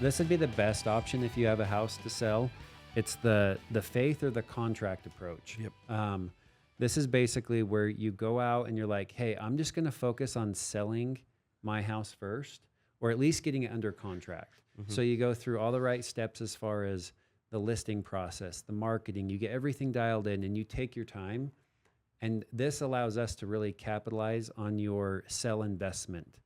this would be the best option if you have a house to sell. It's the faith or the contract approach. Yep. This is basically where you go out and you're like, hey, I'm just going to focus on selling my house first, or at least getting it under contract. Mm-hmm. So you go through all the right steps as far as the listing process, the marketing, you get everything dialed in and you take your time. And this allows us to really capitalize on your sell investment.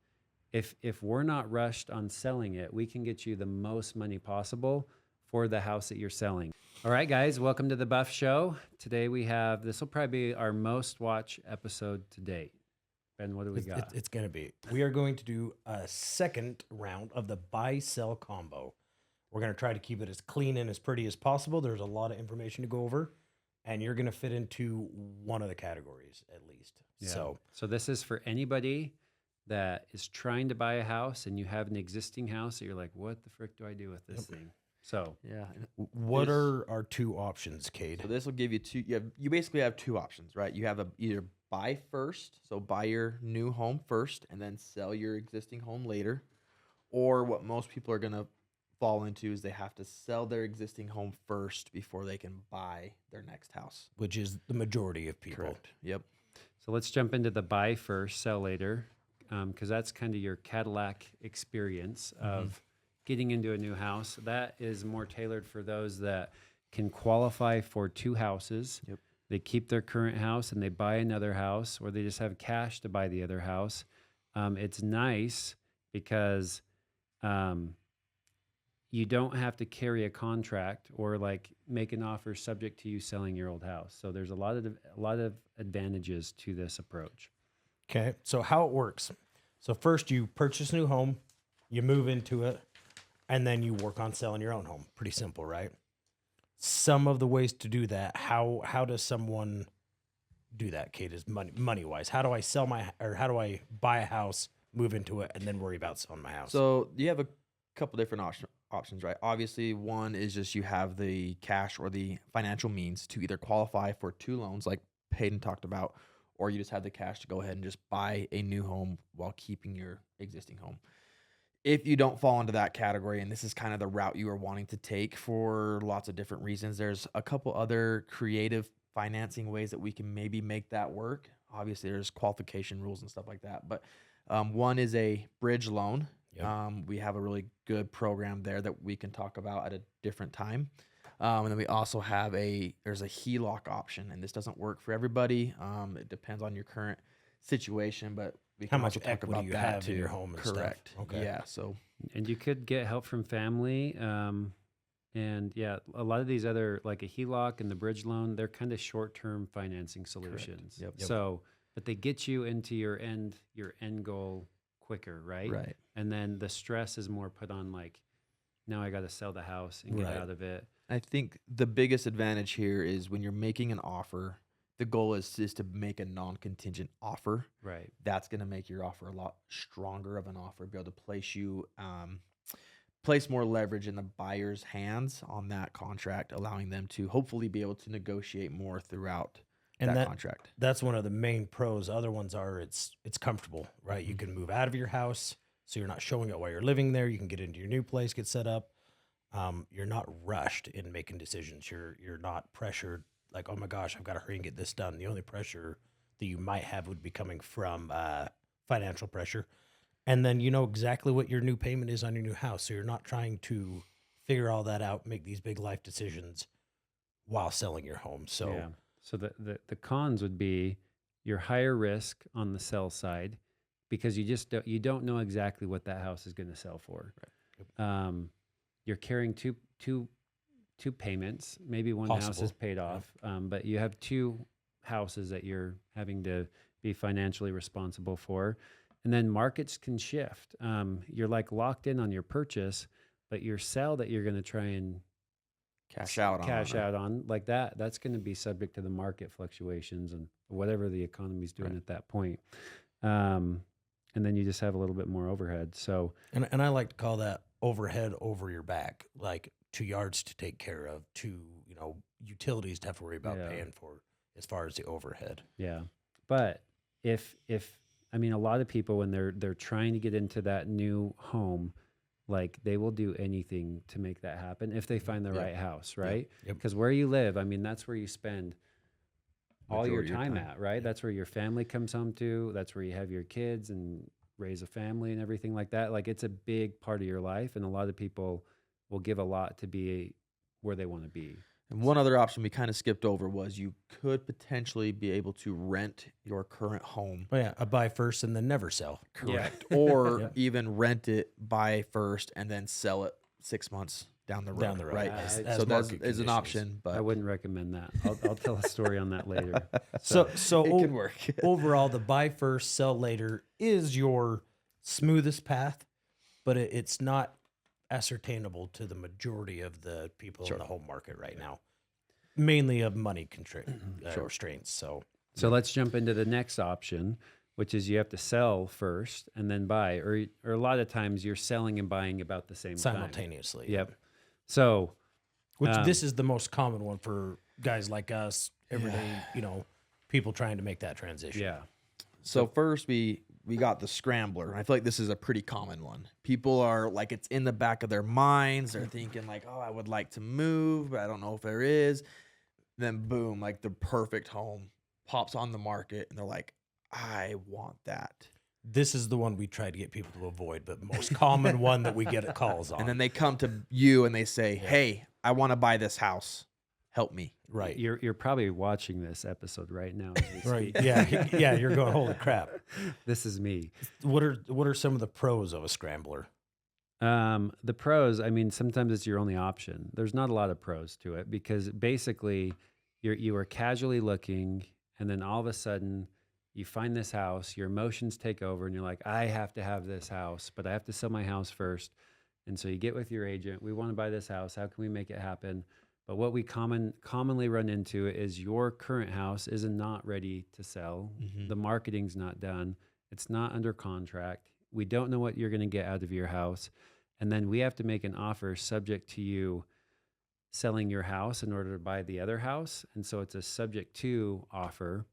If we're not rushed on selling it, we can get you the most money possible for the house that you're selling. All right, guys, welcome to the Buff Show. Today this will probably be our most watched episode to date. Ben, what do we got? It's going to be. We are going to do a second round of the buy-sell combo. We're going to try to keep it as clean and as pretty as possible. There's a lot of information to go over, and you're going to fit into one of the categories at least. Yeah. So this is for anybody that is trying to buy a house and you have an existing house that you're like, what the frick do I do with this thing? So yeah. What are our two options, Cade? So this will give you two. You basically have two options, right? You have either buy first, so buy your new home first, and then sell your existing home later, or what most people are gonna fall into is they have to sell their existing home first before they can buy their next house, Which is the majority of people. Correct. Yep. So let's jump into the buy first, sell later, because that's kind of your Cadillac experience of getting into a new house. That is more tailored for those that can qualify for two houses. Yep. They keep their current house and they buy another house, or they just have cash to buy the other house. It's nice because you don't have to carry a contract or like make an offer subject to you selling your old house. So there's a lot of advantages to this approach. Okay, so how it works. So first you purchase a new home, you move into it, and then you work on selling your own home. Pretty simple, right? Some of the ways to do that, how does someone do that, Kate, is money-wise? How do I buy a house, move into it, and then worry about selling my house? So you have a couple different options, right? Obviously, one is just you have the cash or the financial means to either qualify for two loans like Peyton talked about, or you just have the cash to go ahead and just buy a new home while keeping your existing home. If you don't fall into that category, and this is kind of the route you are wanting to take for lots of different reasons, there's a couple other creative financing ways that we can maybe make that work. Obviously, there's qualification rules and stuff like that. But one is a bridge loan. Yep. We have a really good program there that we can talk about at a different time. And then we also have there's a HELOC option, and this doesn't work for everybody. It depends on your current situation, but we How can much also talk equity about you that have too. in your home and stuff. Correct. Okay. Yeah. So And you could get help from family. And yeah, a lot of these other, like a HELOC and the bridge loan, they're kind of short-term financing solutions. Yep. So, but they get you into your end goal quicker, right? Right. And then the stress is more put on like, now I got to sell the house and get Right. out of it. I think the biggest advantage here is when you're making an offer, the goal is to make a non-contingent offer. Right. That's going to make your offer a lot stronger of an offer, be able to place more leverage in the buyer's hands on that contract, allowing them to hopefully be able to negotiate more throughout that contract. That's one of the main pros. Other ones are it's comfortable, right? You can move out of your house, so you're not showing it while you're living there. You can get into your new place, get set up. You're not rushed in making decisions. You're not pressured like, oh my gosh, I've got to hurry and get this done. The only pressure that you might have would be coming from financial pressure. And then you know exactly what your new payment is on your new house. So you're not trying to figure all that out, make these big life decisions while selling your home. So yeah. So the cons would be you're higher risk on the sell side because you don't know exactly what that house is going to sell for. Right. You're carrying two payments. Maybe one house is paid off, but you have two houses that you're having to be financially responsible for. And then markets can shift. You're like locked in on your purchase, but your sell that you're going to try and Cash out on like that's going to be subject to the market fluctuations and whatever the economy's doing at that point. And then you just have a little bit more overhead. So, and I like to call that overhead over your back, like 2 yards to take care of, utilities to have to worry about paying for as far as the overhead. Yeah. But if a lot of people when they're trying to get into that new home, Like they will do anything to make that happen if they find the right house, right? Yep. Because where you live, I mean, that's where you spend all your Majority of time time. at, right? That's where your family comes home to. That's where you have your kids and raise a family and everything like that. Like it's a big part of your life, and a lot of people will give a lot to be where they want to be. And one other option we kind of skipped over was you could potentially be able to rent your current home. Oh, yeah, a buy first and then never sell. Correct. Or Yeah. even rent it, buy first, and then sell it 6 months down the road. Down the road, Right. as So market that is an conditions. option, but I wouldn't recommend that. I'll tell a story on that later. So it can work. overall, the buy first, sell later is your smoothest path, but it's not ascertainable to the majority of the people Sure. in the home market right now, mainly of money Sure. restraints. So So let's jump into the next option, which is you have to sell first and then buy, or a lot of times you're selling and buying about the same time. simultaneously. Yep. So Which this is the most common one for guys like us, everyday, people trying to make that transition. yeah, So first we got the scrambler. I feel like this is a pretty common one. People are like, it's in the back of their minds. They're thinking like, oh, I would like to move, but I don't know if there is. Then boom, like the perfect home pops on the market and they're like, I want that. This is the one we try to get people to avoid, but most common one that we get calls on. And then they come to you and they say, hey, I want to buy this house. Help me. right. you're probably watching this episode right now. As we Right. speak. Yeah. You're going, holy crap. This is me. What are some of the pros of a scrambler? The pros, I mean, sometimes it's your only option. There's not a lot of pros to it because basically you are casually looking and then all of a sudden you find this house, your emotions take over and you're like, I have to have this house, but I have to sell my house first. And so you get with your agent, we want to buy this house. How can we make it happen? But what we commonly run into is your current house is not ready to sell. The marketing's not done. It's not under contract. We don't know what you're going to get out of your house. And then we have to make an offer subject to you selling your house in order to buy the other house. And so it's a subject to offer.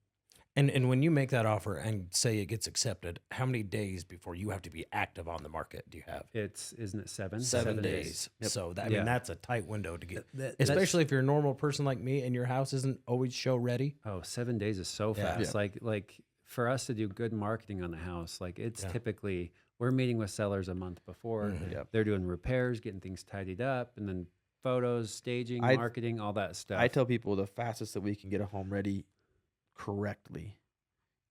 And when you make that offer and say it gets accepted, how many days before you have to be active on the market do you have? Isn't it 7? 7 days. Yep. So I Yeah. mean, that's a tight window to get, That's- especially if you're a normal person like me and your house isn't always show ready. Oh, 7 days is so Yeah. fast. Like for us to do good marketing on the house, like it's Yeah. typically we're meeting with sellers a month before. Yep. They're doing repairs, getting things tidied up, and then photos, staging, I- marketing, all that stuff. I tell people the fastest that we can get a home ready correctly,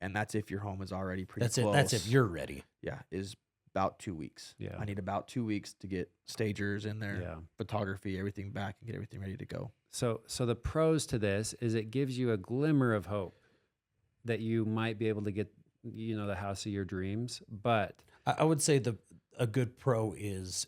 and that's if your home is already pretty That's close. it. That's if you're ready. Yeah, is about 2 weeks. Yeah. I need about 2 weeks to get stagers in there, Yeah. photography, everything back, and get everything ready to go. So the pros to this is it gives you a glimmer of hope that you might be able to get, the house of your dreams. But I would say a good pro is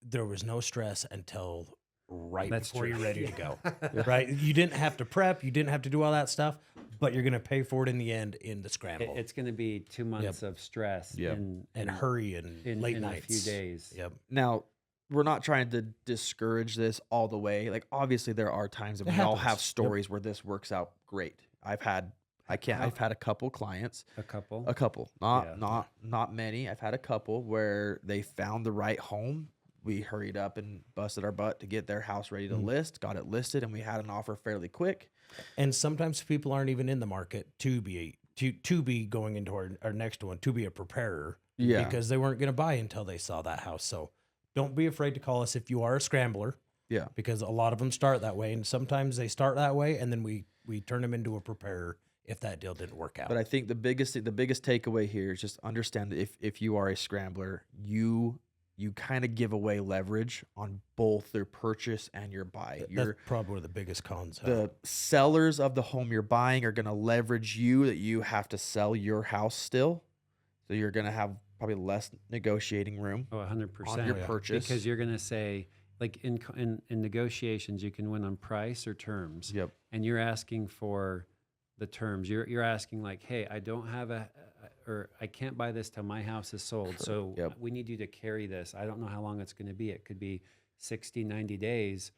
there was no stress until right That's before true. you're ready to go. Right? You didn't have to prep. You didn't have to do all that stuff, but you're going to pay for it in the end in the scramble it's going to be 2 months of stress Yep. and hurry and late in nights. a few days. Yep. Now, we're not trying to discourage this all the way. Like, obviously, there are times that It we all happens. have Yep. stories where this works out great. I've had a couple clients, A couple. not many. I've had a couple where they found the right home. We hurried up and busted our butt to get their house ready to list, got it listed, and we had an offer fairly quick. And sometimes people aren't even in the market to be going into our next one, to be a preparer. Yeah. Because they weren't going to buy until they saw that house. So don't be afraid to call us if you are a scrambler. Yeah. Because a lot of them start that way. And sometimes they start that way and then we turn them into a preparer if that deal didn't work out. But I think the biggest takeaway here is just understand that if you are a scrambler, you kind of give away leverage on both their purchase and your buy. That's probably one of the biggest cons. The sellers of the home you're buying are going to leverage you that you have to sell your house still. So you're going to have probably less negotiating room. Oh, 100%. On your purchase. Because you're going to say, like in negotiations, you can win on price or terms. Yep. And you're asking for the terms. You're asking like, hey, I don't have or I can't buy this till my house is sold. So Yep. we need you to carry this. I don't know how long it's going to be. It could be 60, 90 days.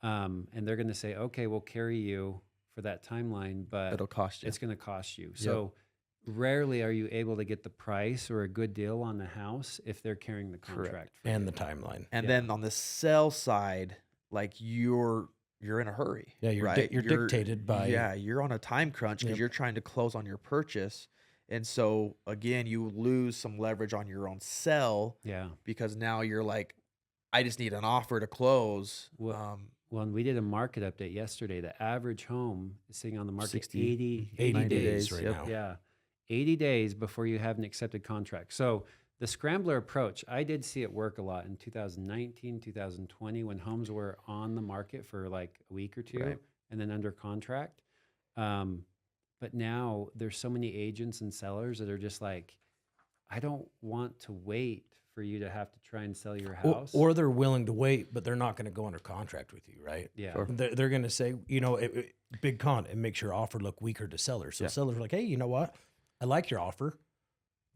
And they're going to say, okay, we'll carry you for that timeline, but It'll cost you. it's going to cost you. So rarely are you able to get the price or a good deal on the house if they're carrying the contract for And you. the timeline. And Yeah. then on the sell side, like you're in a hurry. Yeah, you're right? you're dictated by Yeah, you're on a time crunch because Yep. you're trying to close on your purchase. And so again, you lose some leverage on your own sell Yeah. because now you're like, I just need an offer to close. Well, Well, and we did a market update yesterday. The average home is sitting on the market 60, 80 80 90 days days, right yep. now. Yeah. 80 days before you have an accepted contract. So the scrambler approach, I did see it work a lot in 2019, 2020 when homes were on the market for like a week or two Right. and then under contract. But now there's so many agents and sellers that are just like, I don't want to wait for you to have to try and sell your house. Or they're willing to wait, but they're not going to go under contract with you, right? yeah. Sure. They're going to say, big con, it makes your offer look weaker to sellers. So Yeah. sellers are like, hey, you know what? I like your offer,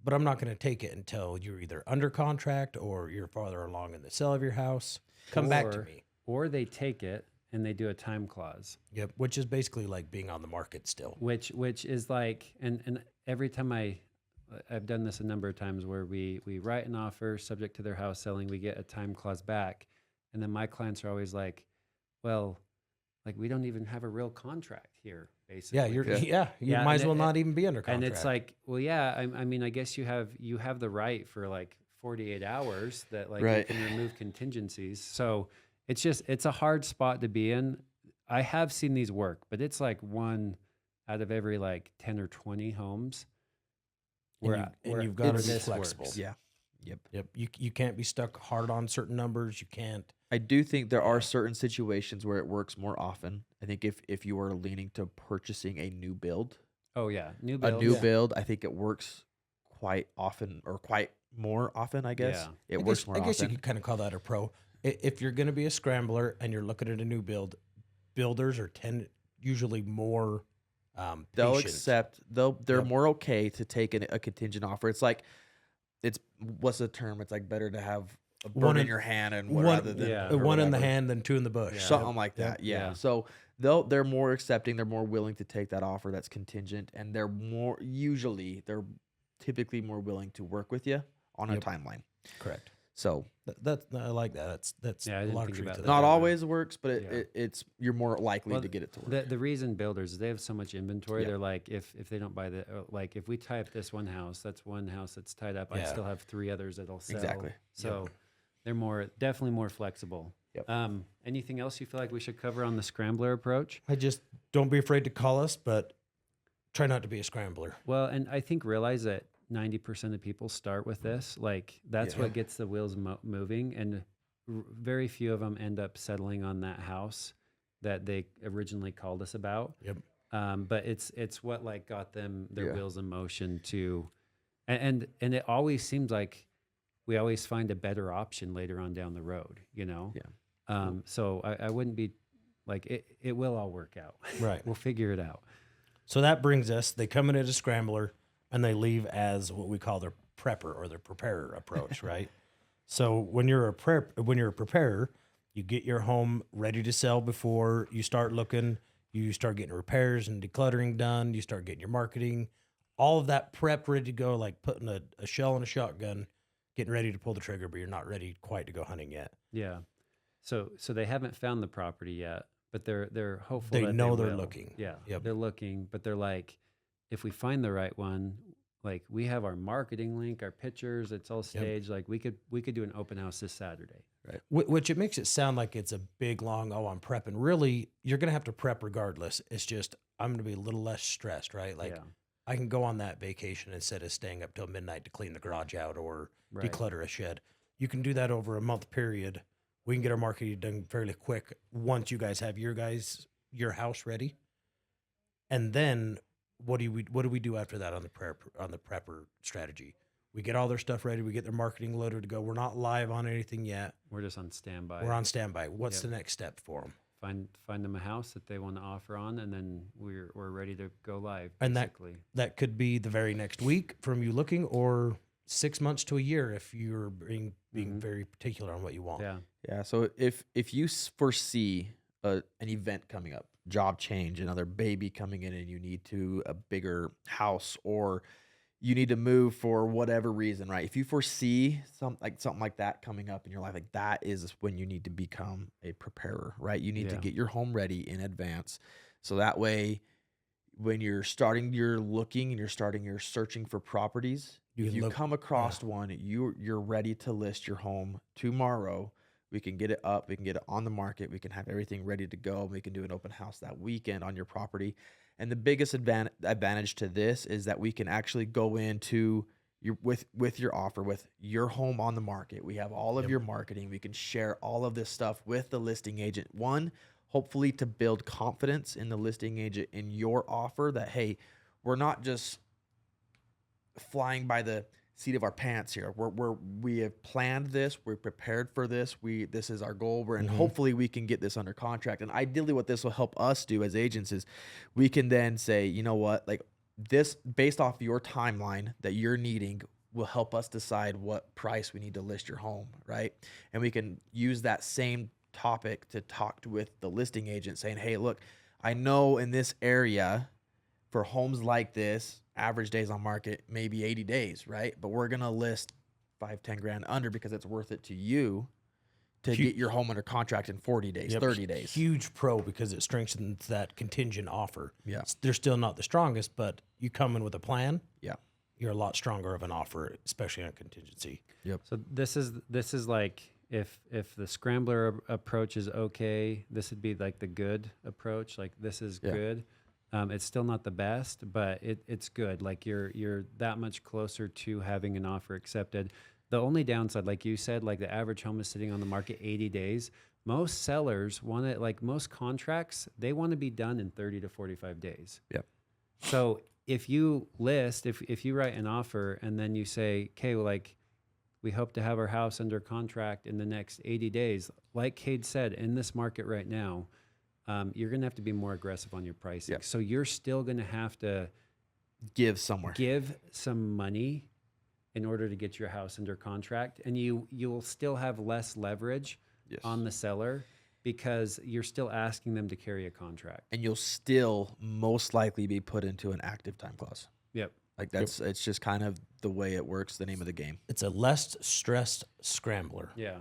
but I'm not going to take it until you're either under contract or you're farther along in the sale of your house. Come back to Or- me. Or they take it and they do a time clause. Yep, which is basically like being on the market still. Which is like, and every time I've done this a number of times where we write an offer subject to their house selling, we get a time clause back, and then my clients are always like, well, like we don't even have a real contract here, basically. Yeah, you Yeah, might and as well it- not even be under And contract. it's like, well, yeah, I mean, I guess you have the right for like 48 hours that like Right. you can remove contingencies. So it's a hard spot to be in. I have seen these work, but it's like one out of every like 10 or 20 homes. And you've got to where be this flexible. works. Yeah. Yep. Yep, you can't be stuck hard on certain numbers. You can't. I do think there are certain situations where it works more often. I think if you are leaning to purchasing a new build, Oh yeah, new a builds. new build, I think it works quite often or quite more often, I guess. Yeah. It I works guess, more I guess you often. could kind of call that a pro. If you're going to be a scrambler and you're looking at a new build, builders are usually more They'll patient. accept. They're Yep. more okay to take a contingent offer. It's like what's the term? It's like better to have a bird One in in- your hand and one- rather than Yeah. or one in the whatever. hand than two in the bush. Yeah. Something like that. Yeah. Yeah. So they're more accepting. They're more willing to take that offer that's contingent, and they're typically more willing to work with you on a Yep. timeline. Correct. So I like that. That's Yeah, I a didn't lot think of truth about to that. that. not Yeah. always works, but Yeah. it's you're more likely Well, to get it to work. The reason builders, they have so much inventory. Yeah. They're like, if they don't buy like if we tie up this one house that's tied up. I Yeah. still have 3 others that'll sell. Exactly. So they're definitely more flexible. Yep. Anything else you feel like we should cover on the scrambler approach? I just don't be afraid to call us, but try not to be a scrambler. Well, and I think realize that 90% of people start with this. Like that's Yeah. what gets the wheels moving, and very few of them end up settling on that house that they originally called us about. Yep. But it's what like got them their Yeah. wheels in motion to, and it always seems like we always find a better option later on down the road. Yeah. So I wouldn't be like it will all work out. Right. We'll figure it out. So that brings us, they come in as a scrambler and they leave as what we call their prepper or their preparer approach, right? So when you're a preparer, you get your home ready to sell before you start looking, you start getting repairs and decluttering done, you start getting your marketing, all of that prep ready to go, like putting a shell in a shotgun, getting ready to pull the trigger, but you're not ready quite to go hunting yet. Yeah. So they haven't found the property yet, but they're hopeful. They that know they they're will. looking. Yeah. Yep. They're looking, but they're like, if we find the right one, like we have our marketing link, our pictures, it's all staged. Like we could do an open house this Saturday. Which it makes it sound like it's a big, long, I'm prepping. Really, you're going to have to prep regardless. It's just, I'm going to be a little less stressed, right? Like yeah. I can go on that vacation instead of staying up till midnight to clean the garage out or Right. declutter a shed. You can do that over a month period. We can get our marketing done fairly quick once you guys have your house ready. And then what do we do after that on the prepper strategy? We get all their stuff ready. We get their marketing loaded to go. We're not live on anything yet. We're just on standby. We're on standby. What's Yep. the next step for them? Find them a house that they want to offer on, and then we're ready to go live. And basically. That could be the very next week from you looking, or 6 months to a year if you're being Mhm. very particular on what you want. Yeah. Yeah. So if you foresee an event coming up, job change, another baby coming in, and you need to a bigger house, or you need to move for whatever reason, right? If you foresee something like that coming up in your life, like that is when you need to become a preparer, right? You need to Yeah. get your home ready in advance. So that way, when you're starting your looking and you're searching for properties, You if can you look- come across one, you're ready to list your home tomorrow. We can get it up, we can get it on the market, we can have everything ready to go. We can do an open house that weekend on your property. And the biggest advantage to this is that we can actually go into your with your offer, with your home on the market. We have all of Yep. your marketing. We can share all of this stuff with the listing agent. One, hopefully to build confidence in the listing agent in your offer that, hey, we're not just flying by the seat of our pants here. We have planned this. We're prepared for this. This is our goal. And hopefully we can get this under contract. And ideally what this will help us do as agents is we can then say, you know what, like this, based off your timeline that you're needing, will help us decide what price we need to list your home, right? And we can use that same topic to talk with the listing agent saying, hey, look, I know in this area for homes like this, average days on market, maybe 80 days, right? But we're going to list 5-10 grand under because it's worth it to you to get your home under contract in 40 days, Yep. 30 days. Huge pro because it strengthens that contingent offer. Yeah. They're still not the strongest, but you come in with a plan, Yeah. you're a lot stronger of an offer, especially on contingency. So this is like if the scrambler approach is okay, this would be like the good approach. Like this is Yeah. good. It's still not the best, but it's good. Like you're that much closer to having an offer accepted. The only downside, like you said, like the average home is sitting on the market 80 days. Most sellers want it, like most contracts, they want to be done in 30 to 45 days. Yep. So if you list, if you write an offer and then you say, okay, well, like we hope to have our house under contract in the next 80 days, like Cade said, in this market right now, you're going to have to be more aggressive on your pricing. Yep. So you're still going to have to Give somewhere. give some money in order to get your house under contract, and you'll still have less leverage Yes. on the seller because you're still asking them to carry a contract. And you'll still most likely be put into an active time clause. Yep. Like it's just kind of the way it works, the name of the game. It's a less stressed scrambler. Yeah.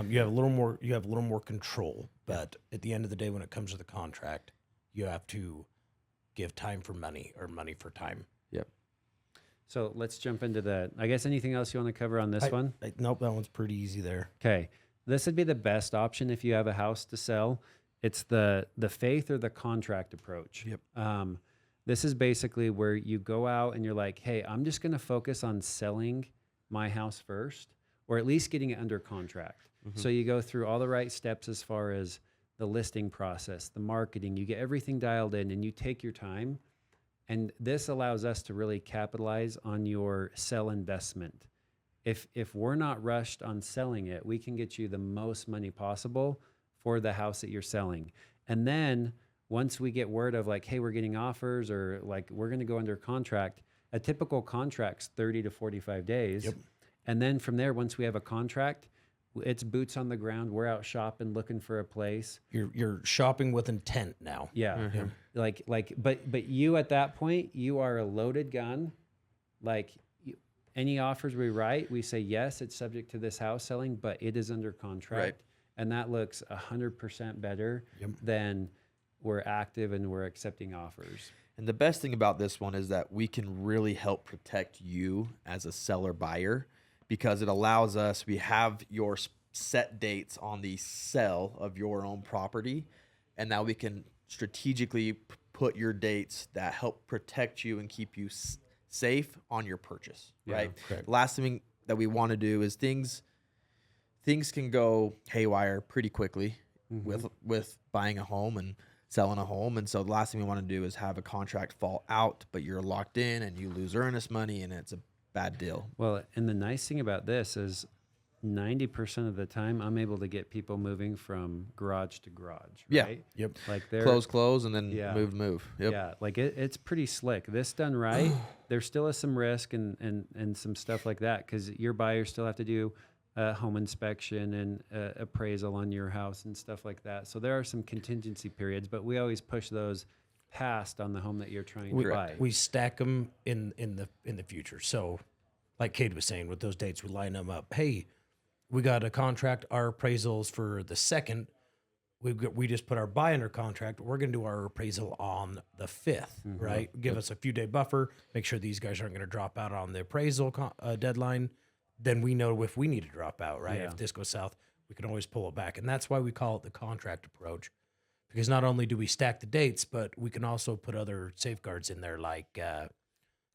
You have a little more control, but at the end of the day, when it comes to the contract, you have to give time for money or money for time. Yep. So let's jump into that. I guess anything else you want to cover on this one? Nope, that one's pretty easy there. Okay. This would be the best option if you have a house to sell. It's the faith or the contract approach. Yep. This is basically where you go out and you're like, hey, I'm just going to focus on selling my house first, or at least getting it under contract. So you go through all the right steps as far as the listing process, the marketing, you get everything dialed in and you take your time. And this allows us to really capitalize on your sell investment. If we're not rushed on selling it, we can get you the most money possible for the house that you're selling. And then once we get word of like, hey, we're getting offers or like we're going to go under contract, a typical contract's 30 to 45 days. Yep. And then from there, once we have a contract, it's boots on the ground. We're out shopping, looking for a place. You're shopping with intent now. Yeah. But you at that point, you are a loaded gun. Like any offers we write, we say, yes, it's subject to this house selling, but it is under contract. Right. And that looks 100% better Yep. than we're active and we're accepting offers. And the best thing about this one is that we can really help protect you as a seller buyer because it allows us, we have your set dates on the sale of your own property. And now we can strategically put your dates that help protect you and keep you safe on your purchase, right? correct. Last thing that we want to do is things can go haywire pretty quickly with buying a home and selling a home. And so the last thing we want to do is have a contract fall out, but you're locked in and you lose earnest money and it's a bad deal. Well, and the nice thing about this is 90% of the time I'm able to get people moving from garage to garage, Yeah. right? Yep. Like they're Close, and then Yeah. move. Yep. Yeah, like it's pretty slick. This done right, there still is some risk and some stuff like that because your buyers still have to do home inspection and appraisal on your house and stuff like that. So there are some contingency periods, but we always push those past on the home that you're trying to buy. We stack them in the future. So, like Cade was saying, with those dates, we line them up. Hey, we got a contract. Our appraisals for the 2nd. We just put our buy under contract. We're going to do our appraisal on the 5th, right? Give us a few day buffer. Make sure these guys aren't going to drop out on the appraisal deadline. Then we know if we need to drop out, right? Yeah. If this goes south, we can always pull it back. And that's why we call it the contract approach. Because not only do we stack the dates, but we can also put other safeguards in there, like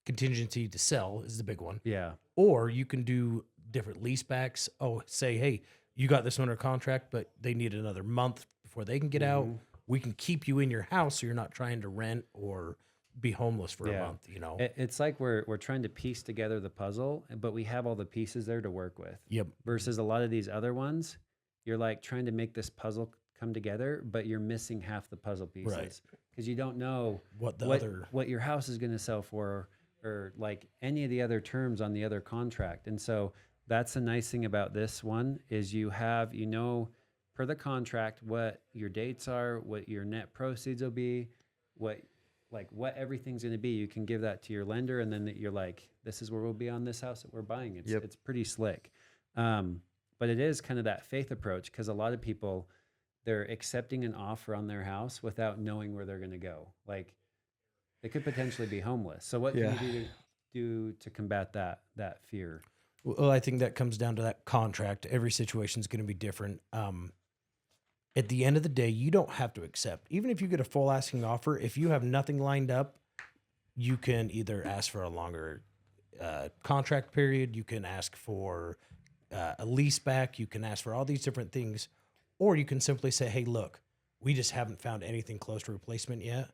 contingency to sell is the big one. Yeah. Or you can do different lease backs. Oh, say, hey, you got this under contract, but they need another month before they can get out. We can keep you in your house so you're not trying to rent or be homeless for a month, you know? It's like we're trying to piece together the puzzle, but we have all the pieces there to work with. Yep. Versus a lot of these other ones, you're like trying to make this puzzle come together, but you're missing half the puzzle pieces because you don't know what your house is going to sell for or like any of the other terms on the other contract. And so that's the nice thing about this one is you know, per the contract, what your dates are, what your net proceeds will be, what everything's going to be. You can give that to your lender, and then you're like, this is where we'll be on this house that we're buying. It's pretty slick. But it is kind of that faith approach because a lot of people, they're accepting an offer on their house without knowing where they're going to go. Like they could potentially be homeless. So what can you do to combat that fear? Well, I think that comes down to that contract. Every situation is going to be different. At the end of the day, you don't have to accept. Even if you get a full asking offer, if you have nothing lined up, you can either ask for a longer contract period. You can ask for a lease back. You can ask for all these different things. Or you can simply say, hey, look, we just haven't found anything close to replacement yet.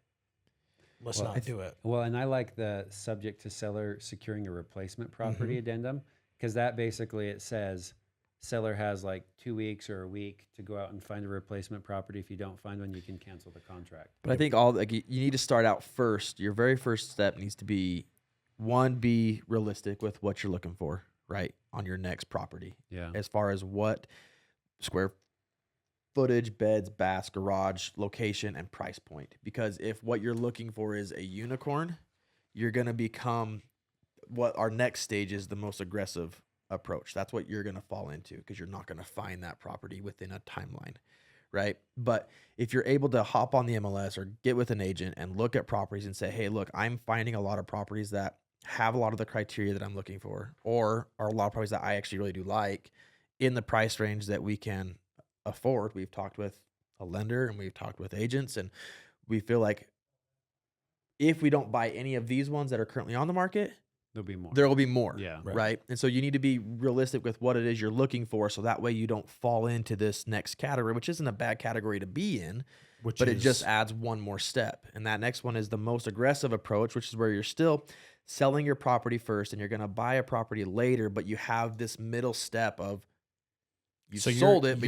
Let's not do it. Well, and I like the subject to seller securing a replacement property addendum because that basically it says seller has like 2 weeks or a week to go out and find a replacement property. If you don't find one, you can cancel the contract. But I think you need to start out first. Your very first step needs to be be realistic with what you're looking for, right, on your next property. Yeah. As far as what square footage, beds, baths, garage, location, and price point. Because if what you're looking for is a unicorn, you're going to become what our next stage is, the most aggressive approach. That's what you're going to fall into because you're not going to find that property within a timeline, right? But if you're able to hop on the MLS or get with an agent and look at properties and say, hey, look, I'm finding a lot of properties that have a lot of the criteria that I'm looking for, or are a lot of properties that I actually really do like in the price range that we can afford. We've talked with a lender and we've talked with agents, and we feel like if we don't buy any of these ones that are currently on the market, there will be more. Yeah. Right. And so you need to be realistic with what it is you're looking for. So that way you don't fall into this next category, which isn't a bad category to be in, but it just adds one more step. And that next one is the most aggressive approach, which is where you're still selling your property first and you're going to buy a property later, but you have this middle step of sold it, but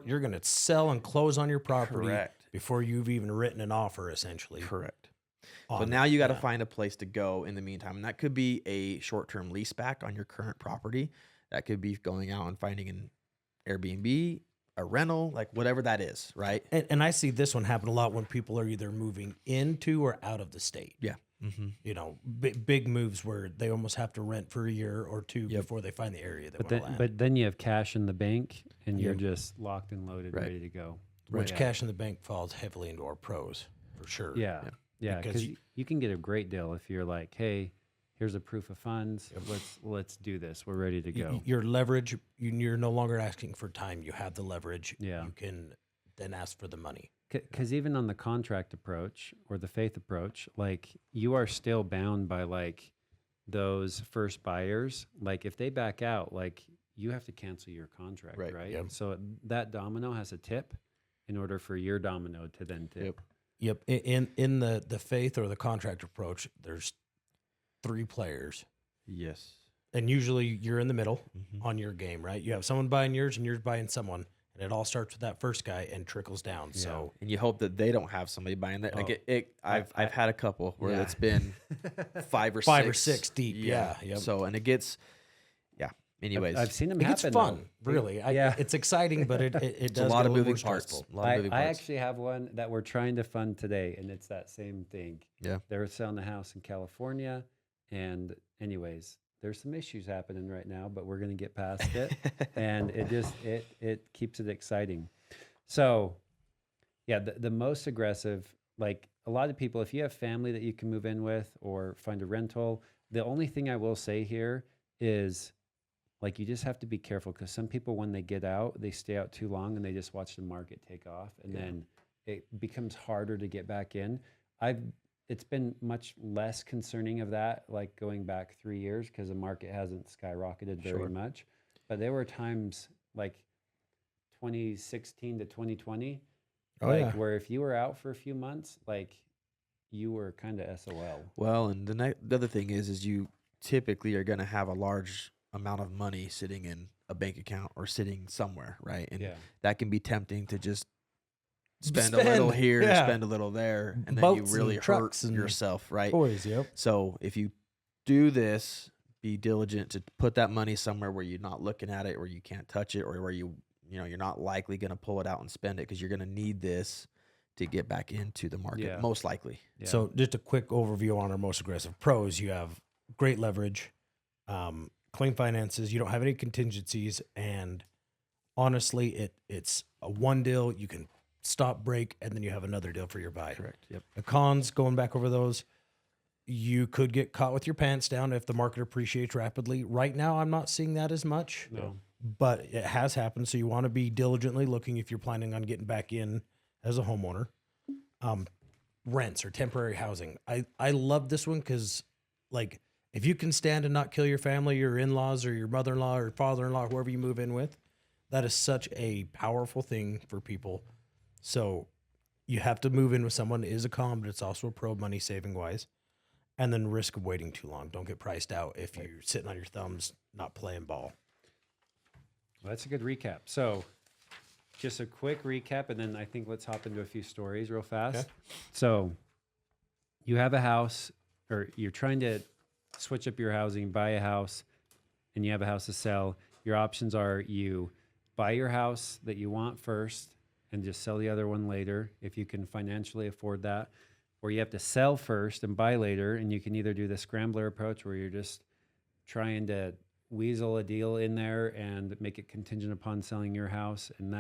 you're going to sell and close on your property Correct. Before you've even written an offer, essentially. Correct. So now you got to find a place to go in the meantime. And that could be a short-term lease back on your current property. That could be going out and finding an Airbnb, a rental, like whatever that is, right? And I see this one happen a lot when people are either moving into or out of the state. Yeah. You know, big moves where they almost have to rent for a year or two before they find the area they want to land. But then you have cash in the bank and you're just locked and loaded, ready to go. Which cash in the bank falls heavily into our pros, for sure. Yeah, because you can get a great deal if you're like, hey, here's a proof of funds. Let's do this. We're ready to go. Your leverage, you're no longer asking for time. You have the leverage. Yeah. You can then ask for the money. Because even on the contract approach or the faith approach, like you are still bound by like those first buyers. Like if they back out, like you have to cancel your contract, right? Yep. So that domino has a tip in order for your domino to then tip. Yep. In the faith or the contract approach, there's 3 players. Yes. And usually you're in the middle on your game, right? You have someone buying yours and you're buying someone. And it all starts with that first guy and trickles down. Yeah. So, and you hope that they don't have somebody buying that. Like I've had a couple where it's been 5 or 6 5 or 6 deep. Yeah. Yep. So, and it gets, anyways, I've seen them It happen. gets fun, though. really. Yeah. It's exciting, but it it's does a lot get of little moving more parts. stressful. A lot of moving I parts. actually have one that we're trying to fund today, and it's that same thing. Yeah. They're selling a house in California, and anyways, there's some issues happening right now, but we're going to get past it, and it keeps it exciting. So, yeah, the most aggressive, like a lot of people, if you have family that you can move in with or find a rental, the only thing I will say here is, like, you just have to be careful because some people, when they get out, they stay out too long and they just watch the market take off, and then it becomes harder to get back in. It's been much less concerning of that, like going back 3 years, because the market hasn't skyrocketed very Sure. much. But there were times like 2016 to 2020, Oh, like yeah. where if you were out for a few months, like you were kind of SOL. Well, and the other thing is you typically are going to have a large amount of money sitting in a bank account or sitting somewhere, right? And Yeah. that can be tempting to just spend a little Spend, here, yeah. spend a little there, and then Boats you and really hurt trucks and yourself, right? Toys, yep. So if you do this, be diligent to put that money somewhere where you're not looking at it, or you can't touch it, or where you're not likely going to pull it out and spend it, because you're going to need this to get back into the market, Yeah. most likely. Yeah. So just a quick overview on our most aggressive pros. You have great leverage, clean finances. You don't have any contingencies. And honestly, it's a one deal. You can stop, break, and then you have another deal for your buy. Correct. Yep. The cons, going back over those, you could get caught with your pants down if the market appreciates rapidly. Right now, I'm not seeing that as much, No. but it has happened. So you want to be diligently looking if you're planning on getting back in as a homeowner. Rents or temporary housing. I love this one because, like, if you can stand and not kill your family, your in-laws, or your mother-in-law or father-in-law, whoever you move in with, that is such a powerful thing for people. So you have to move in with someone. It is a con, but it's also a pro money saving wise. And then risk of waiting too long. Don't get priced out if you're sitting on your thumbs, not playing ball. Well, that's a good recap. So, just a quick recap, and then I think let's hop into a few stories real fast. Okay. So, you have a house, or you're trying to switch up your housing, buy a house, and you have a house to sell. Your options are you buy your house that you want first and just sell the other one later if you can financially afford that, or you have to sell first and buy later, and you can either do the scrambler approach where you're just trying to weasel a deal in there and make it contingent upon selling your house, and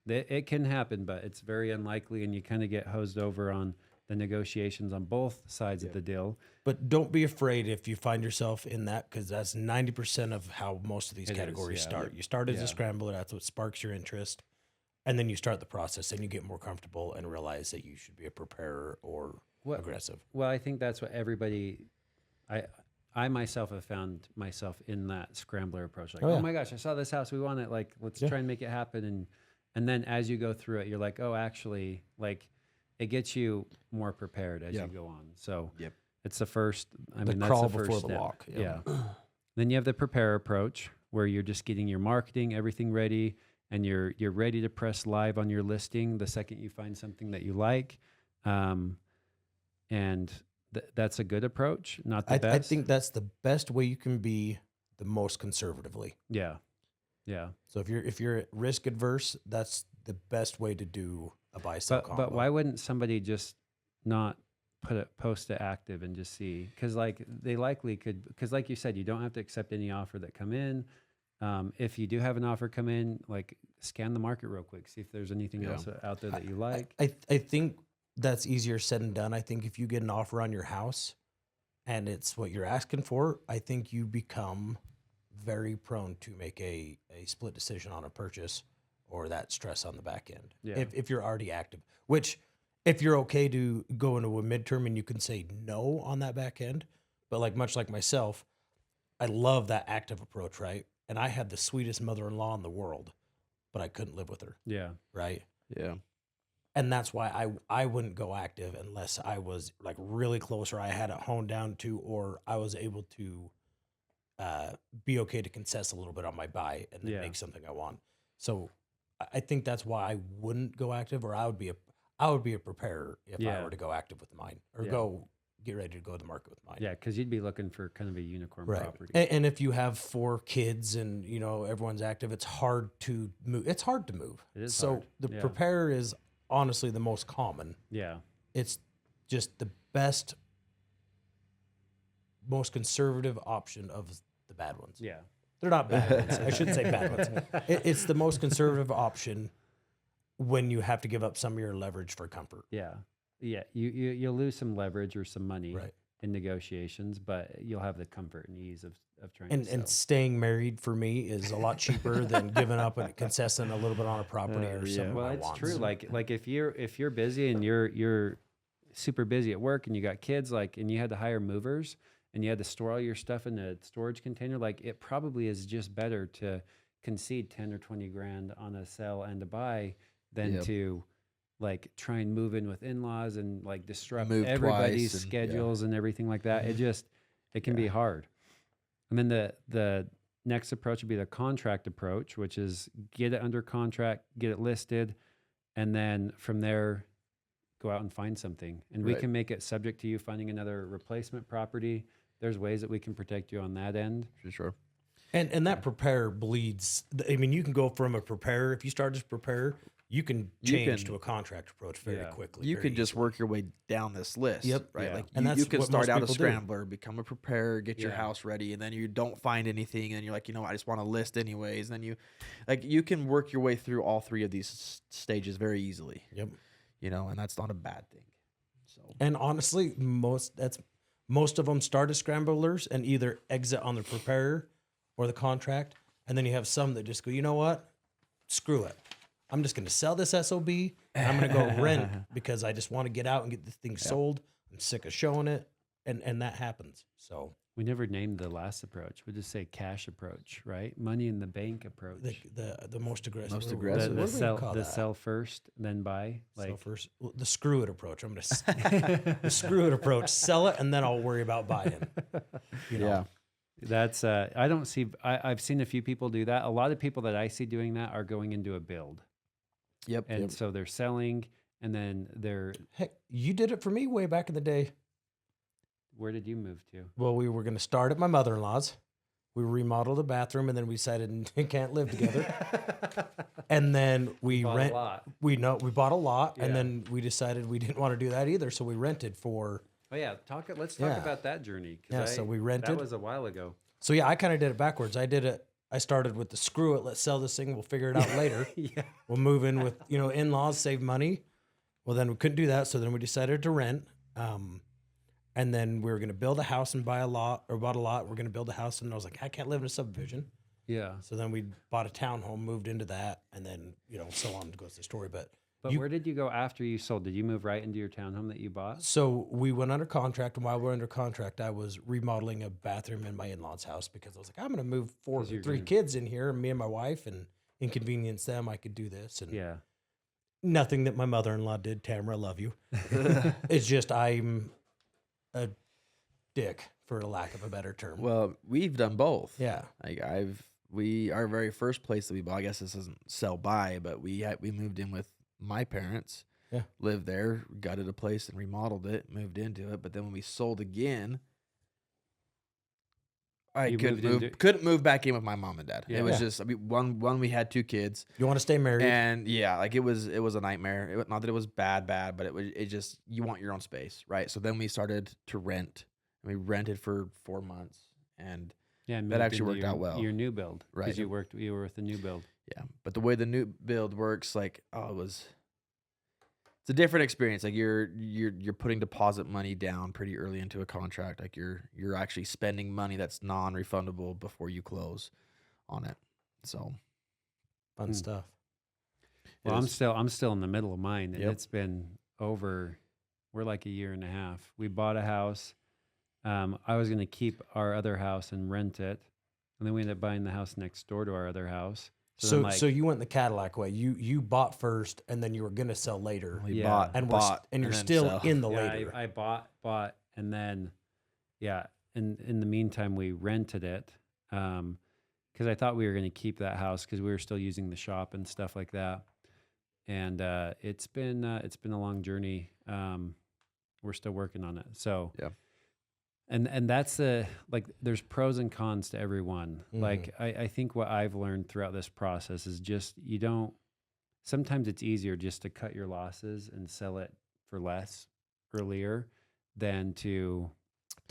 it can happen, but it's very unlikely, and you kind of get hosed over on the negotiations on both sides of the deal. But don't be afraid if you find yourself in that, because that's 90% of how most of these It is, categories yeah. start. You start as Yeah. a scrambler, that's what sparks your interest. And then you start the process and you get more comfortable and realize that you should be a preparer or aggressive. Well, I think that's what everybody, I myself have found myself in that scrambler approach. Like, Oh, yeah. oh my gosh, I saw this house, we want it. Like, let's Yeah. try and make it happen. And then as you go through it, you're like, oh, actually, like, it gets you more prepared as Yeah. you go on. So Yep. it's the first. I The mean, crawl that's the before first the step. walk, Yeah. yeah. Then you have the prepare approach, where you're just getting your marketing, everything ready, and you're ready to press live on your listing the second you find something that you like. And that's a good approach, not the I best. think that's the best way you can be the most conservatively. Yeah. Yeah. So if you're risk adverse, that's the best way to do a buy sell combo. But why wouldn't somebody just not post to active and just see? Because like they likely could. Because like you said, you don't have to accept any offer that come in. If you do have an offer come in, like scan the market real quick, see if there's anything else out there that you like. I think that's easier said than done. I think if you get an offer on your house and it's what you're asking for, I think you become very prone to make a split decision on a purchase or that stress on the back end. Yeah. If you're already active, which if you're okay to go into a midterm and you can say no on that back end, but like much like myself, I love that active approach, right? And I had the sweetest mother-in-law in the world, but I couldn't live with her, Yeah. right? Yeah. And that's why I wouldn't go active unless I was like really close or I had it honed down to, or I was able to be okay to concess a little bit on my buy and then make something I want. So I think that's why I wouldn't go active, or I would be a preparer if I were to go active with mine or go get ready to go to the market with mine. Yeah, because you'd be looking for kind of a unicorn Right. property. And if you have 4 kids and, everyone's active, it's hard to move. It's hard to move. It is so hard. the Yeah. prepare is honestly the most common. Yeah. It's just the best, most conservative option of the bad ones. Yeah. They're not bad ones. I shouldn't say bad ones. It's the most conservative option when you have to give up some of your leverage for comfort. Yeah. Yeah. You'll lose some leverage or some money Right. in negotiations, but you'll have the comfort and ease of trying And to sell. and staying married for me is a lot cheaper than giving up and concessing a little bit on a property or yeah. some of Well, my it's wants. true. Like if you're busy and you're super busy at work and you got kids, and you had to hire movers and you had to store all your stuff in a storage container, it probably is just better to concede 10 or 20 grand on a sell and a buy than Yep. to try and move in with in-laws and disrupt Move everybody's twice and- schedules and everything like that. It can be hard. And then the next approach would be the contract approach, which is get it under contract, get it listed, and then from there, go out and find something. And we Right. can make it subject to you finding another replacement property. There's ways that we can protect you on that end. For sure. And that prepare bleeds. I mean, you can go from a prepare, if you start as prepare, you can change to a contract approach very quickly. You very can just easily. work your way down this list. Yep. Right. Yeah. Like And you that's can what start most out a people do. scrambler, become a preparer, get your Yeah. house ready, and then you don't find anything, and you're like, I just want to list anyways. Then you can work your way through all 3 of these stages very easily. Yep. And that's not a bad thing. So And honestly, most of them start as scramblers and either exit on the prepare or the contract. And then you have some that just go, you know what? Screw it. I'm just going to sell this SOB and I'm going to go rent because I just want to get out and get this thing sold. I'm sick of showing it. And that happens. So We never named the last approach. We just say cash approach, right? Money in the bank approach. the most aggressive. Most what- aggressive. what the do we sell, call the that? sell first, then buy. Sell first. Well, the screw it approach. I'm going to the screw it approach. Sell it and then I'll worry about buying. You know? yeah. That's I don't see. I've seen a few people do that. A lot of people that I see doing that are going into a build, Yep. and yep. so they're selling, and then they're. Heck, you did it for me way back in the day. Where did you move to? Well, we were going to start at my mother-in-law's. We remodeled the bathroom, and then we decided we can't live together. And then we Bought a rent. lot. We bought a lot, Yeah. and then we decided we didn't want to do that either. So we rented for. Oh yeah, let's talk Yeah. about that journey. 'Cause Yeah, so we That rented. was a while ago. So yeah, I kind of did it backwards. I started with the screw it. Let's sell this thing. We'll figure it out later. Yeah. We'll move in with in-laws, save money. Well, then we couldn't do that, so then we decided to rent. And then we were going to build a house and bought a lot. We're going to build a house, and I was like, I can't live in a subdivision. Yeah. So then we bought a townhome, moved into that, and then so on goes the story. But Where did you go after you sold? Did you move right into your townhome that you bought? so we went under contract, and while we were under contract, I was remodeling a bathroom in my in-laws' house because I was like, I'm going to move 3 kids in here, me and my wife, and inconvenience them. I could do this, and Yeah. nothing that my mother-in-law did. Tamara, I love you. It's just I'm a dick, for a lack of a better term. Well, we've done both. Yeah. Like our very first place that we bought, I guess this isn't sell by, but we moved in with my parents. Yeah. Lived there, gutted a place and remodeled it, moved into it. But then when we sold again, I You couldn't move back in with my mom and dad. Yeah. It was Yeah. just one we had 2 kids, You want to stay married? and yeah, like it was a nightmare. Not that it was bad, but it just you want your own space, right? So then we started to rent, and we rented for 4 months, and Yeah. and That moved actually into worked out well. Your new build, Right. Because you were with the new build. yeah. But the way the new build works, it's a different experience. Like you're putting deposit money down pretty early into a contract. Like you're actually spending money that's non-refundable before you close on it. So Fun stuff. Well, it I'm still in the middle of mine, and Yep. it's been we're like a year and a half. We bought a house. I was going to keep our other house and rent it, and then we ended up buying the house next door to our other house. So, then, so you went the Cadillac way. You bought first, and then you were gonna sell later, we Yeah. bought and bought you're then still sell. in the yeah, later. I bought, and then in the meantime we rented it because I thought we were going to keep that house because we were still using the shop and stuff like that. And it's been a long journey. we're still working on it. So Yeah. And that's there's pros and cons to every one. Like I think what I've learned throughout this process is just sometimes it's easier just to cut your losses and sell it for less earlier than to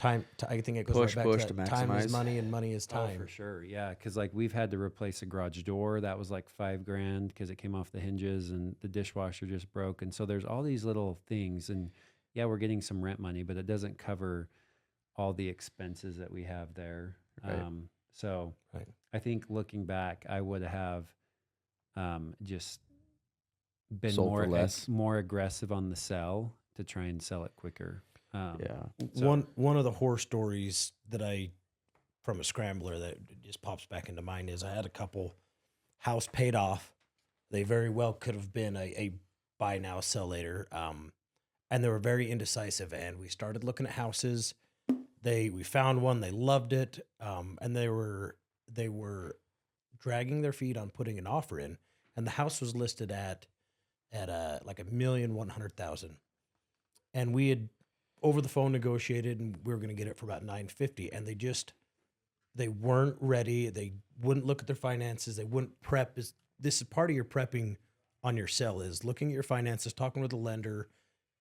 I think it goes Push right back to to that. Time is maximize. money and money is Oh, time. for sure. Yeah. Because like we've had to replace a garage door that was like $5,000 because it came off the hinges and the dishwasher just broke. And so there's all these little things. And yeah, we're getting some rent money, but it doesn't cover all the expenses that we have there. Right. So Right. I think looking back, I would have just been Sold for less. more aggressive on the sell to try and sell it quicker. Yeah. So- One of the horror stories that from a scrambler that just pops back into mind is I had a couple house paid off. They very well could have been a buy now, sell later. And they were very indecisive. And we started looking at houses. We found one, they loved it. And they were dragging their feet on putting an offer in. And the house was listed at like $1,100,000. And we had over the phone negotiated and we were going to get it for about $950,000. And they weren't ready. They wouldn't look at their finances. They wouldn't prep. This is part of your prepping on your sell is looking at your finances, talking with the lender,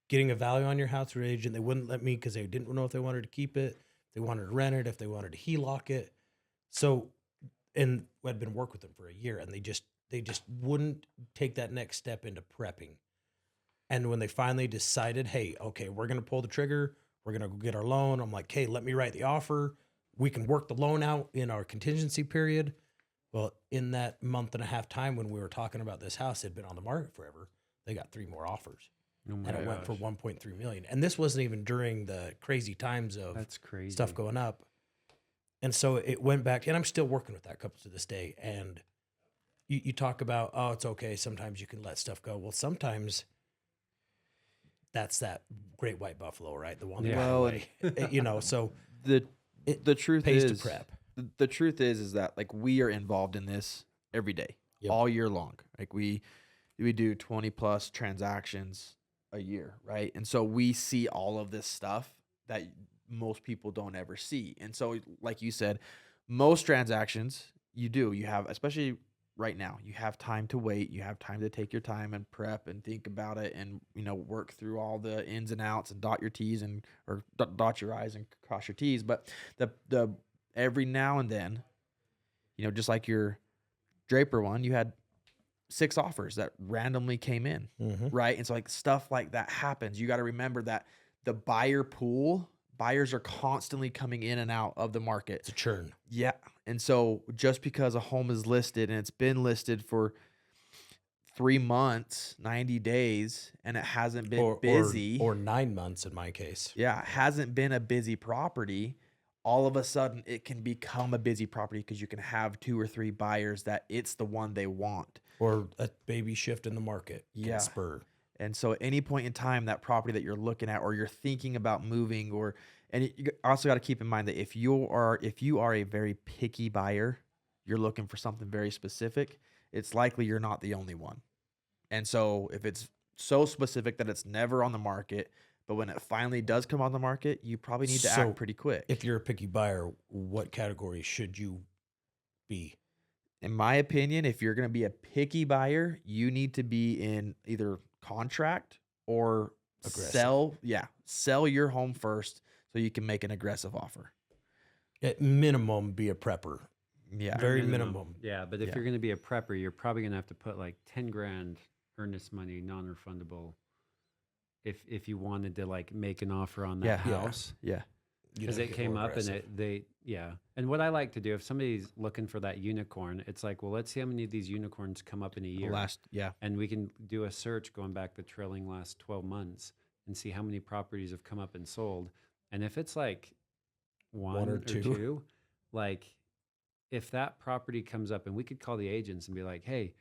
getting a value on your house through agent. They wouldn't let me because they didn't know if they wanted to keep it. They wanted to rent it, if they wanted to HELOC it. So, and I'd been working with them for a year and they just wouldn't take that next step into prepping. And when they finally decided, hey, okay, we're going to pull the trigger, we're going to go get our loan. I'm like, hey, let me write the offer. We can work the loan out in our contingency period. Well, in that month and a half time when we were talking about this house, it had been on the market forever. They got 3 more offers. Oh my And it went for gosh. 1.3 million. And this wasn't even during the crazy times of That's crazy. stuff going up. And so it went back, and I'm still working with that couple to this day. And you talk about, oh, it's okay. Sometimes you can let stuff go. Well, sometimes that's that great white buffalo, right? The one that Yeah. ran Well, away. So The truth pays is to prep. The truth is that like we are involved in this every day, Yep. all year long. Like we do 20 plus transactions a year, right? And so we see all of this stuff that most people don't ever see. And so, like you said, most transactions you have, especially right now, you have time to wait. You have time to take your time and prep and think about it and, work through all the ins and outs and dot your T's or dot your I's and cross your T's. But the every now and then, just like your Draper one, you had 6 offers that randomly came in, right? And so like stuff like that happens. You got to remember that the buyers are constantly coming in and out of the market. It's a churn. Yeah. And so just because a home is listed and it's been listed for 3 months, 90 days, and it hasn't been busy. Or 9 months in my case. Yeah, it hasn't been a busy property. All of a sudden it can become a busy property because you can have 2 or 3 buyers that it's the one they want. Or a baby shift in the market can Yeah. spur. And so at any point in time, that property that you're looking at or you're thinking about moving you also got to keep in mind that if you are a very picky buyer, you're looking for something very specific, it's likely you're not the only one. And so if it's so specific that it's never on the market, but when it finally does come on the market, you probably need to So act pretty quick. If you're a picky buyer, what category should you be? In my opinion, if you're going to be a picky buyer, you need to be in either contract or Aggressive. sell your home first so you can make an aggressive offer. At minimum, be a prepper. Yeah. Very minimum. Yeah, but if Yeah. you're going to be a prepper, you're probably going to have to put like 10 grand earnest money, non-refundable, if you wanted to like make an offer on that Yeah. house. Yeah. You Because know, it get came more up and aggressive. And what I like to do, if somebody's looking for that unicorn, it's like, well, let's see how many of these unicorns come up in a year. And we can do a search going back the trailing last 12 months and see how many properties have come up and sold. And if it's like one or two, like if that property comes up and we could call the agents and be like, hey,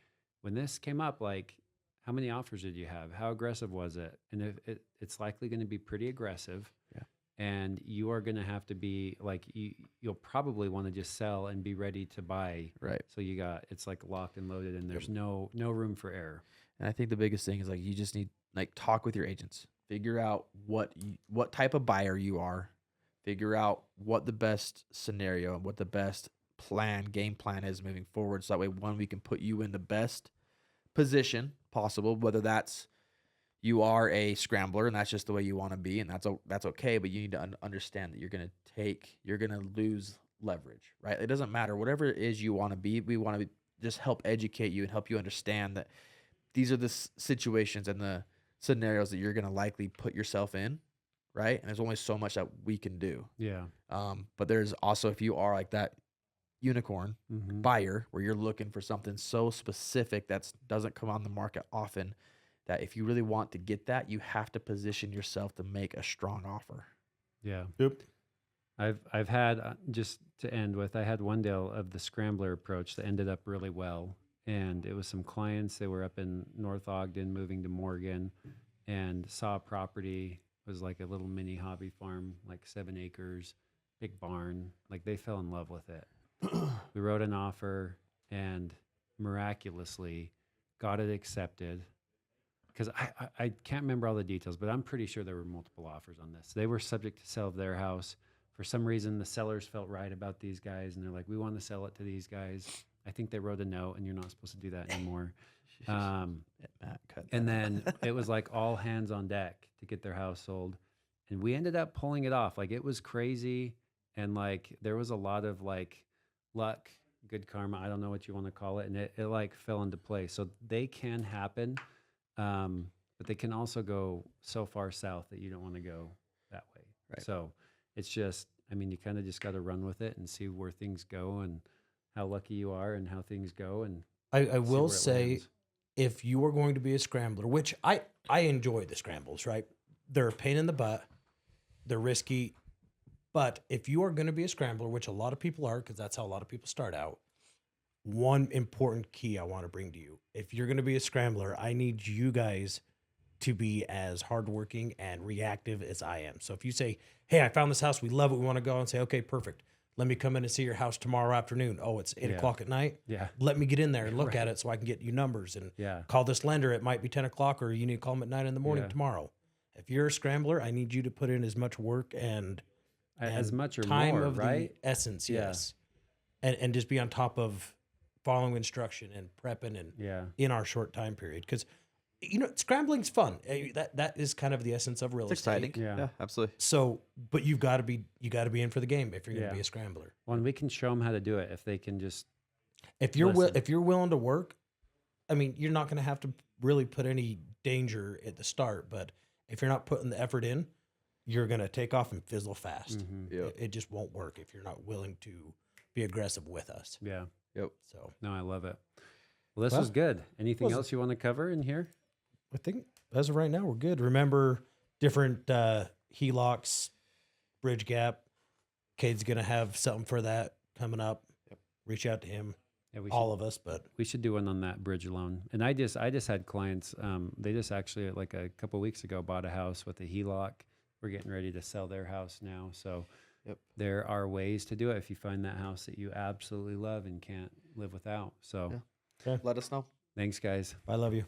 when this came up, like how many offers did you have? How aggressive was it? And if it's likely going to be pretty aggressive. Yeah. And you are going to have to be like, you'll probably want to just sell and be ready to buy. Right. So it's like locked and loaded and there's no room for error. And I think the biggest thing is like you just need like talk with your agents, Figure out what type of buyer you are. Figure out what the best scenario and what the best game plan is moving forward. So that way, one, we can put you in the best position possible, whether that's you are a scrambler and that's just the way you want to be, and that's okay. But you need to understand that you're gonna lose leverage, right? It doesn't matter whatever it is you want to be. We want to just help educate you and help you understand that these are the situations and the scenarios that you're gonna likely put yourself in, right? And there's only so much that we can do. Yeah. But there's also, if you are like that unicorn buyer where you're looking for something so specific that doesn't come on the market often, that if you really want to get that, you have to position yourself to make a strong offer. Yeah. Yep. I've had, just to end with, I had one deal of the scrambler approach that ended up really well. And it was some clients, they were up in North Ogden moving to Morgan, and saw a property. It was like a little mini hobby farm, like 7 acres, big barn. Like they fell in love with it. We wrote an offer and miraculously got it accepted. Because I can't remember all the details, but I'm pretty sure there were multiple offers on this. They were subject to sell of their house. For some reason, the sellers felt right about these guys, and they're like, we want to sell it to these guys. I think they wrote a note, and you're not supposed to do that anymore. And then it was like all hands on deck to get their house sold. And we ended up pulling it off. Like, it was crazy. And like, there was a lot of like luck, good karma. I don't know what you want to call it. And it like fell into place. So they can happen. But they can also go so far south that you don't want to go that way. Right. So it's just, I mean, you kind of just got to run with it and see where things go and how lucky you are and how things go. And I will where it say, lands. if you are going to be a scrambler, which I enjoy the scrambles, right? They're a pain in the butt. They're risky. But if you are going to be a scrambler, which a lot of people are, because that's how a lot of people start out, one important key I want to bring to you. If you're going to be a scrambler, I need you guys to be as hardworking and reactive as I am. So if you say, hey, I found this house, we love it, we want to go, and say, okay, perfect. Let me come in and see your house tomorrow afternoon. Oh, it's 8 o'clock at night. Yeah. Let me get in there and look at it so I can get you numbers and call this lender. It might be 10 o'clock or you need to call them at 9 in the morning tomorrow. If you're a scrambler, I need you to put in as much work and as much or time more, of right? the essence, Yeah. yes. And just be on top of following instruction and prepping and in our short time period. Because, you know, scrambling's fun. That is kind of the essence of real It's estate. exciting. Yeah. Yeah, absolutely. So, but you got to be in for the game if you're going to be a scrambler. Well, and we can show them how to do it if they can just. If you're listen. if you're willing to work, I mean, you're not going to have to really put any danger at the start. But if you're not putting the effort in, you're going to take off and fizzle fast. Mm-hmm. Yep. It just won't work if you're not willing to be aggressive with us. Yeah. Yep. So No, I love it. Well, this was good. Anything was- else you want to cover in here? I think as of right now, we're good. Remember, different HELOCs, bridge gap. Cade's going to have something for that coming up. Yep. Reach out to him, Yeah, we all of us. But We should do one on that bridge loan. And I just had clients, they just actually like a couple of weeks ago bought a house with a HELOC. We're getting ready to sell their house now. So there are ways to do it if you find that house that you absolutely love and can't live without. So Let us know. thanks, guys. I love you.